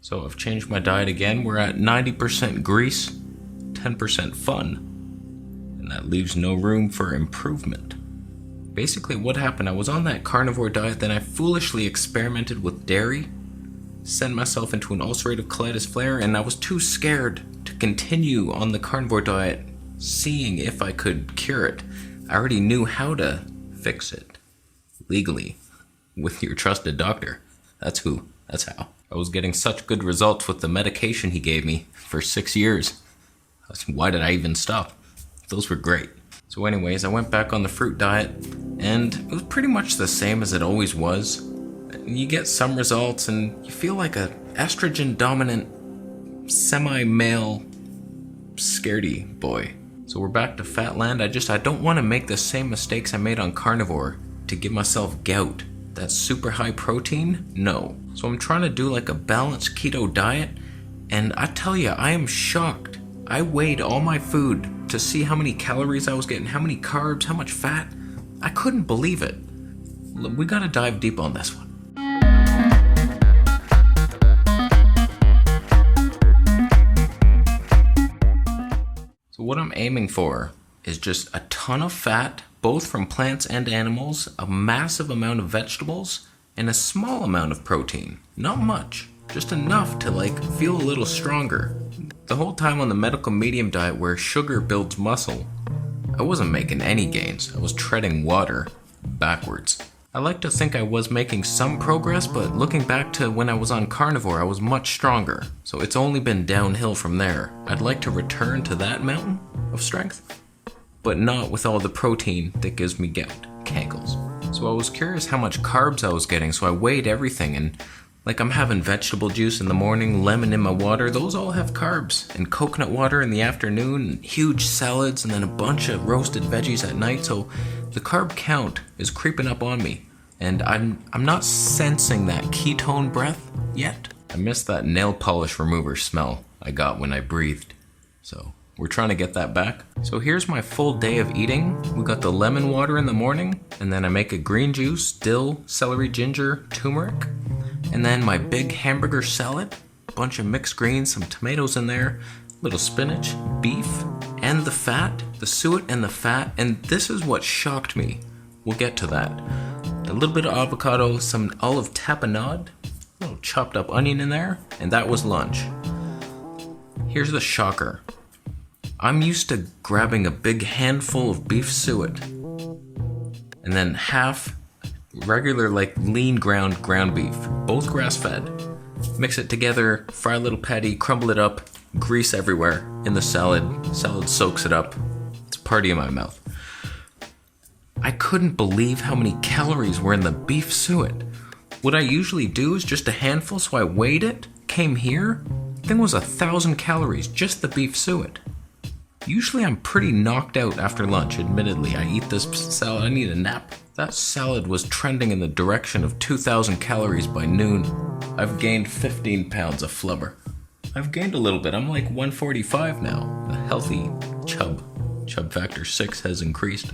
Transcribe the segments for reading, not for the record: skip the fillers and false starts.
So I've changed my diet again. We're at 90% grease, 10% fun, and that leaves no room for improvement. Basically what happened, I was on that carnivore diet, then I foolishly experimented with dairy, sent myself into an ulcerative colitis flare, and I was too scared to continue on the carnivore diet, seeing if I could cure it. I already knew how to fix it legally with your trusted doctor. That's how. I was getting such good results with the medication he gave me for 6 years. Why did I even stop? Those were great. So anyways, I went back on the fruit diet, and it was pretty much the same as it always was. You get some results, and you feel like a estrogen-dominant, semi-male, scaredy boy. So we're back to Fatland. I don't want to make the same mistakes I made on carnivore to give myself gout. That super high protein? No. So I'm trying to do like a balanced keto diet, and I tell you, I am shocked. I weighed all my food to see how many calories I was getting, how many carbs, how much fat. I couldn't believe it. We gotta dive deep on this one. So what I'm aiming for is just a ton of fat, both from plants and animals, a massive amount of vegetables, and a small amount of protein. Not much, just enough to feel a little stronger. The whole time on the medical medium diet where sugar builds muscle, I wasn't making any gains. I was treading water backwards. I like to think I was making some progress, but looking back to when I was on carnivore, I was much stronger. So it's only been downhill from there. I'd like to return to that mountain of strength, but not with all the protein that gives me gout, cankles. So I was curious how much carbs I was getting, so I weighed everything, and I'm having vegetable juice in the morning, lemon in my water, those all have carbs, and coconut water in the afternoon, and huge salads, and then a bunch of roasted veggies at night, so the carb count is creeping up on me, and I'm not sensing that ketone breath yet. I miss that nail polish remover smell I got when I breathed, so we're trying to get that back. So here's my full day of eating. We got the lemon water in the morning, and then I make a green juice, dill, celery, ginger, turmeric, and then my big hamburger salad, a bunch of mixed greens, some tomatoes in there, little spinach, beef, and the fat, the suet and the fat, and this is what shocked me. We'll get to that. A little bit of avocado, some olive tapenade, a little chopped up onion in there, and that was lunch. Here's the shocker. I'm used to grabbing a big handful of beef suet and then half regular lean ground beef, both grass-fed. Mix it together, fry a little patty, crumble it up, grease everywhere in the salad. Salad soaks it up. It's a party in my mouth. I couldn't believe how many calories were in the beef suet. What I usually do is just a handful, so I weighed it, came here, thing was 1,000 calories, just the beef suet. Usually I'm pretty knocked out after lunch, admittedly. I eat this salad, I need a nap. That salad was trending in the direction of 2,000 calories by noon. I've gained 15 pounds of flubber. I've gained a little bit, I'm 145 now. A healthy chub factor 6 has increased.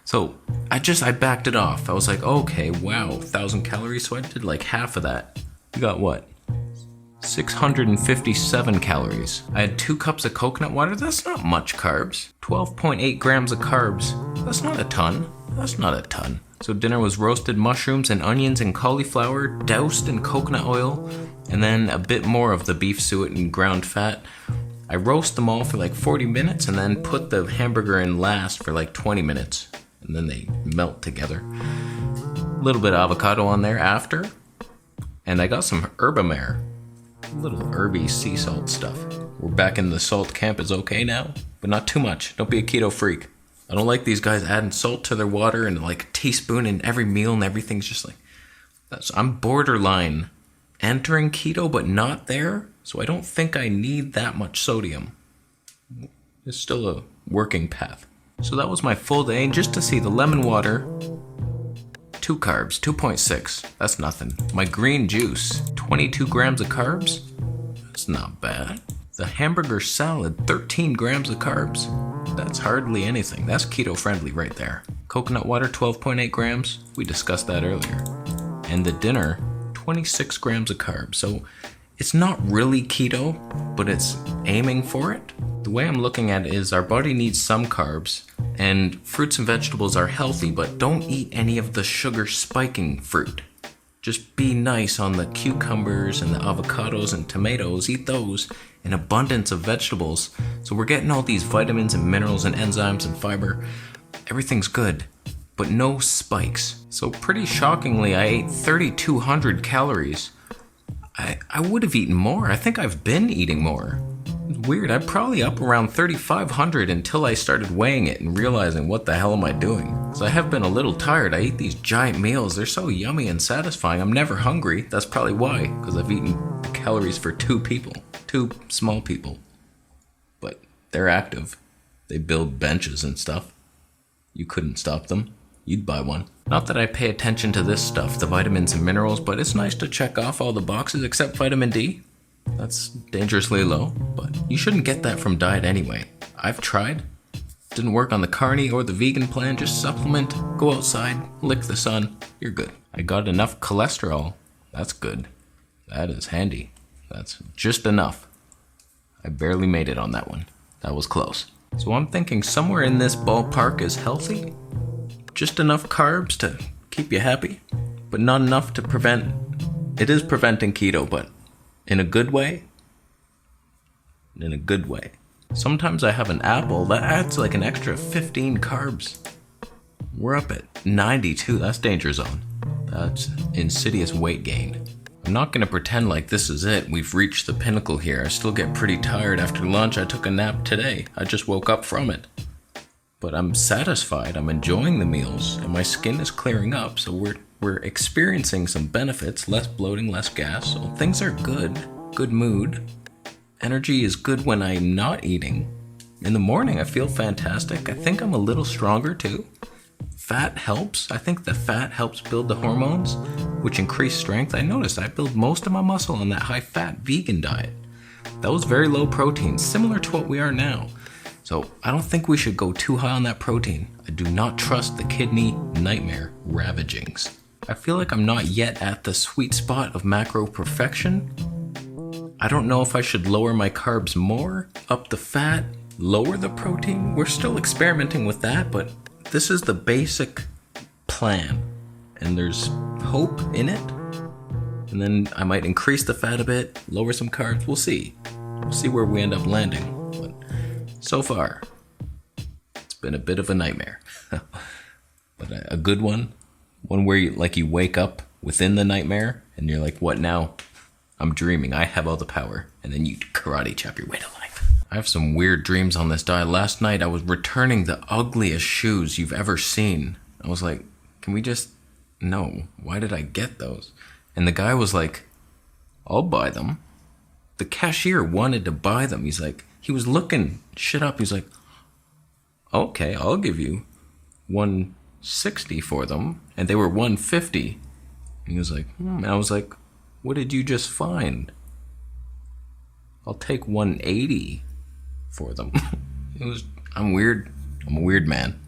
So I backed it off. I was okay, wow, 1,000 calories, so I did half of that. You got what? 657 calories. I had 2 cups of coconut water. That's not much carbs. 12.8 grams of carbs. That's not a ton. So dinner was roasted mushrooms and onions and cauliflower doused in coconut oil, and then a bit more of the beef suet and ground fat. I roast them all for 40 minutes and then put the hamburger in last for 20 minutes, and then they melt together. A little bit of avocado on there after, and I got some herbamare. Little herby sea salt stuff. We're back in the salt camp is okay now, but not too much. Don't be a keto freak. I don't like these guys adding salt to their water and a teaspoon in every meal, and everything's just I'm borderline entering keto but not there, so I don't think I need that much sodium. It's still a working path. So that was my full day, and just to see the lemon water, 2 carbs, 2.6, that's nothing. My green juice, 22 grams of carbs, that's not bad. The hamburger salad, 13 grams of carbs, that's hardly anything. That's keto friendly right there. Coconut water, 12.8 grams, we discussed that earlier. And the dinner, 26 grams of carbs. So It's not really keto, but it's aiming for it. The way I'm looking at it is our body needs some carbs, and fruits and vegetables are healthy, but don't eat any of the sugar spiking fruit. Just be nice on the cucumbers and the avocados and tomatoes. Eat those in abundance of vegetables. So we're getting all these vitamins and minerals and enzymes and fiber. Everything's good, but no spikes. So pretty shockingly, I ate 3,200 calories. I would have eaten more. I think I've been eating more. It's weird. I'm probably up around 3,500 until I started weighing it and realizing what the hell am I doing. So I have been a little tired. I eat these giant meals. They're so yummy and satisfying. I'm never hungry. That's probably why, because I've eaten calories for 2 people. 2 small people. But they're active. They build benches and stuff. You couldn't stop them. You'd buy one. Not that I pay attention to this stuff, the vitamins and minerals, but it's nice to check off all the boxes except vitamin D. That's dangerously low, but you shouldn't get that from diet anyway. I've tried. Didn't work on the carny or the vegan plan. Just supplement, go outside, lick the sun. You're good. I got enough cholesterol. That's good. That is handy. That's just enough. I barely made it on that one. That was close. So I'm thinking somewhere in this ballpark is healthy. Just enough carbs to keep you happy, but not enough to prevent. It is preventing keto, but in a good way. In a good way. Sometimes I have an apple that adds like an extra 15 carbs. We're up at 92. That's danger zone. That's insidious weight gain. I'm not going to pretend like this is it. We've reached the pinnacle here. I still get pretty tired after lunch. I took a nap today. I just woke up from it. But I'm satisfied. I'm enjoying the meals, and my skin is clearing up. So we're experiencing some benefits. Less bloating, less gas. So things are good. Good mood. Energy is good when I'm not eating. In the morning, I feel fantastic. I think I'm a little stronger too. Fat helps. I think the fat helps build the hormones, which increase strength. I noticed I build most of my muscle on that high-fat vegan diet. That was very low protein, similar to what we are now. So I don't think we should go too high on that protein. I do not trust the kidney nightmare ravagings. I feel like I'm not yet at the sweet spot of macro perfection. I don't know if I should lower my carbs more, up the fat, lower the protein. We're still experimenting with that, but this is the basic plan. And there's hope in it. And then I might increase the fat a bit, lower some carbs. We'll see. We'll see where we end up landing. But so far, it's been a bit of a nightmare. But a good one. One where you wake up within the nightmare and you're like, what now? I'm dreaming. I have all the power. And then you karate chop your way to life. I have some weird dreams on this diet. Last night, I was returning the ugliest shoes you've ever seen. I was like, can we just... No. Why did I get those? And the guy was like, I'll buy them. The cashier wanted to buy them. He's like, he was looking shit up. He's like, okay, I'll give you $160 for them. And they were $150. And he was like, And I was like, what did you just find? I'll take $180 for them. I'm weird. I'm a weird man.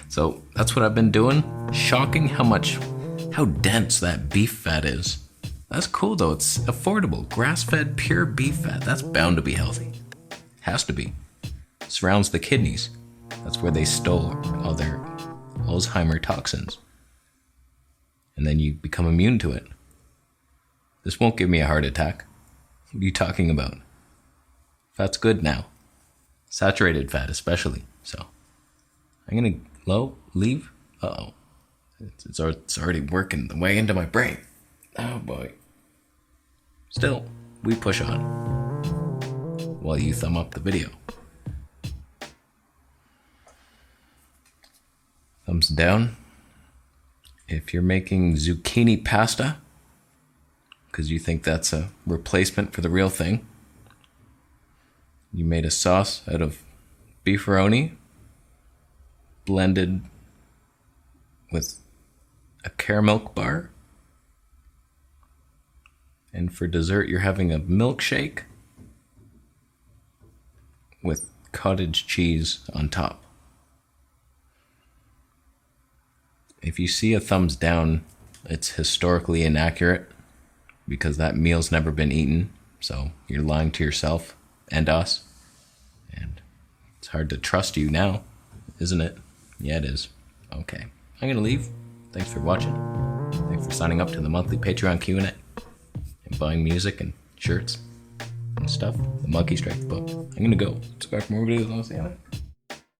So that's what I've been doing. Shocking how dense that beef fat is. That's cool though. It's affordable. Grass-fed pure beef fat. That's bound to be healthy. Has to be. Surrounds the kidneys. That's where they stole all their Alzheimer toxins. And then you become immune to it. This won't give me a heart attack. What are you talking about? Fat's good now. Saturated fat especially. So I'm gonna leave. Uh-oh. It's already working the way into my brain. Oh boy. Still, we push on. While you thumb up the video. Thumbs down. If you're making zucchini pasta, because you think that's a replacement for the real thing. You made a sauce out of beefaroni blended with a caramel bar. And for dessert, you're having a milkshake with cottage cheese on top. If you see a thumbs down, it's historically inaccurate because that meal's never been eaten. So you're lying to yourself and us. And it's hard to trust you now, isn't it? Yeah, it is. Okay. I'm going to leave. Thanks for watching. Thanks for signing up to the monthly Patreon Q&A and buying music and shirts and stuff. The Monkey Strike book. I'm going to go. Subscribe for more videos. I'll see you later.